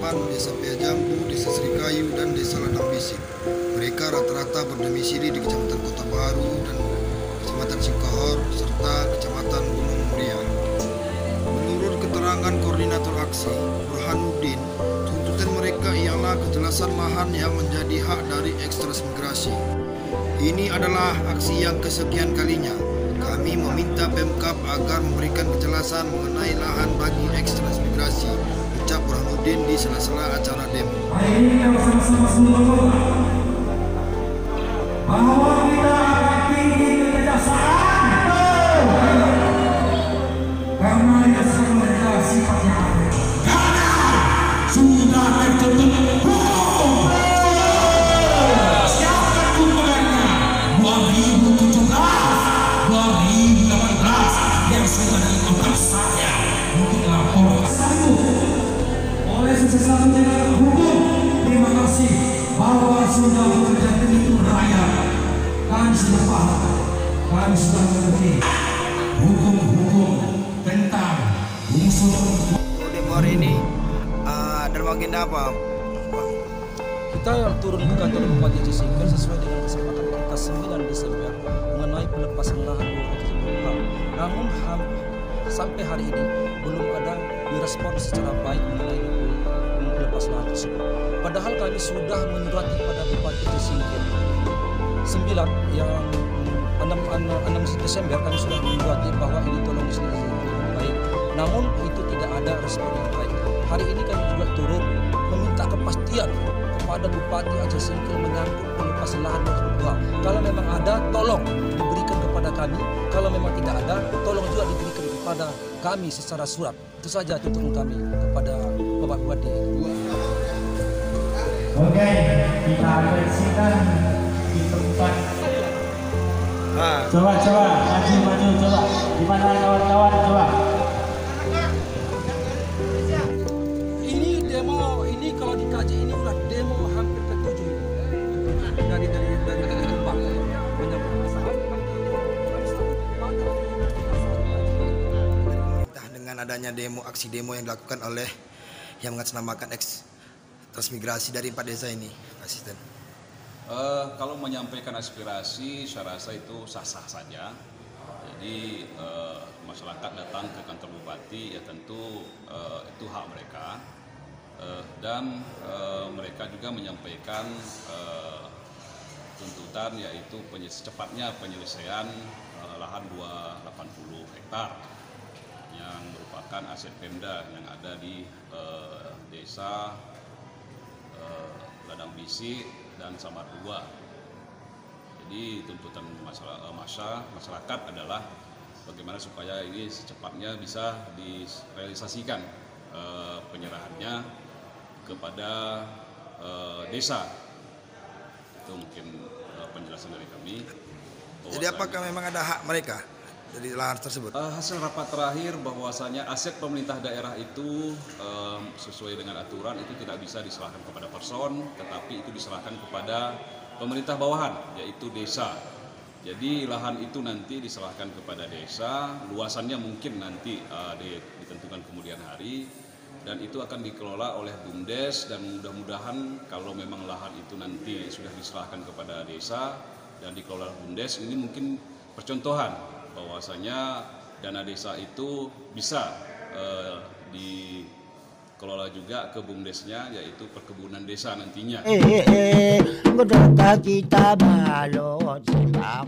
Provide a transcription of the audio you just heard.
Taman, Desa Piajambu, Desa Serikayu, dan Desa Ladang Bisik. Mereka rata-rata berdomisili di Kecamatan Kota Baru dan Kecamatan Singkahor serta Kecamatan Gunung Muria. Menurut keterangan koordinator aksi, Burhanuddin, tuntutan mereka ialah kejelasan lahan yang menjadi hak dari ekstransmigrasi. Ini adalah aksi yang kesekian kalinya. Kami meminta Pemkab agar memberikan kejelasan mengenai lahan bagi ekstransmigrasi, ucap Burhanuddin di sela-sela acara demo. Hari ini yang sama-sama semua bahwa kita akan tinggi kejaksaan karena yang sebenarnya sifatnya karena sudah tertutup hukum. Siapa kumpulannya 2017 2018 yang sudah dilakukan saya untuk lapor oleh sesuatu dengan hukum. Terima kasih bahwa sudah bekerja untuk rakyat. Kami sudah paham, kami sudah mengerti hukum-hukum tentang unsur. Demo hari ini dalam agenda apa? Kita turun ke kantor Bupati Aceh Singkil sesuai dengan kesepakatan kita 9 Desember mengenai pelepasan lahan 270 ha. Namun sampai hari ini belum ada direspon secara baik mengenai pelepas lahan tersebut. Padahal kami sudah menyurati kepada Bupati Aceh Singkil 9 yang 6 Desember kami sudah menyurati bahwa ini tolong diselesaikan dengan baik. Namun itu tidak ada respon yang baik. Hari ini kami juga turun meminta kepastian kepada Bupati Aceh Singkil menyangkut pelepasan lahan 22. Kalau memang ada, tolong diberikan kepada kami. Kalau memang tidak ada, tolong juga diberikan kepada kami secara surat. Itu saja tuntutan kami kepada Bapak Bupati. Oke, kita bersihkan di tempat. Coba, maju, coba. Di mana kawan-kawan, coba. Ini demo, ini kalau dikaji ini udah demo hampir ke-7 dari tempat menyambut masalah. Dengan adanya aksi demo yang dilakukan oleh yang mengatasnamakan transmigrasi dari 4 desa ini, Asisten. Kalau menyampaikan aspirasi, saya rasa itu sah-sah saja. Jadi masyarakat datang ke kantor bupati, ya tentu itu hak mereka. Dan mereka juga menyampaikan tuntutan yaitu secepatnya penyelesaian lahan 280 hektar yang merupakan aset Pemda yang ada di desa Ladang Bisik dan Samar 2. Jadi tuntutan masyarakat adalah bagaimana supaya ini secepatnya bisa direalisasikan penyerahannya kepada desa. Itu mungkin penjelasan dari kami. Jadi apakah memang ada hak mereka dari lahan tersebut? Hasil rapat terakhir bahwasanya aset pemerintah daerah itu sesuai dengan aturan itu tidak bisa diserahkan kepada person, tetapi itu diserahkan kepada pemerintah bawahan, yaitu desa. Jadi lahan itu nanti diserahkan kepada desa, luasannya mungkin nanti ditentukan kemudian hari, dan itu akan dikelola oleh BUMDes, dan mudah-mudahan kalau memang lahan itu nanti sudah diserahkan kepada desa dan dikelola BUMDes, ini mungkin percontohan bahwasanya dana desa itu bisa dikelola juga ke BUMDesnya, yaitu perkebunan desa nantinya. Berduka kita balot sebab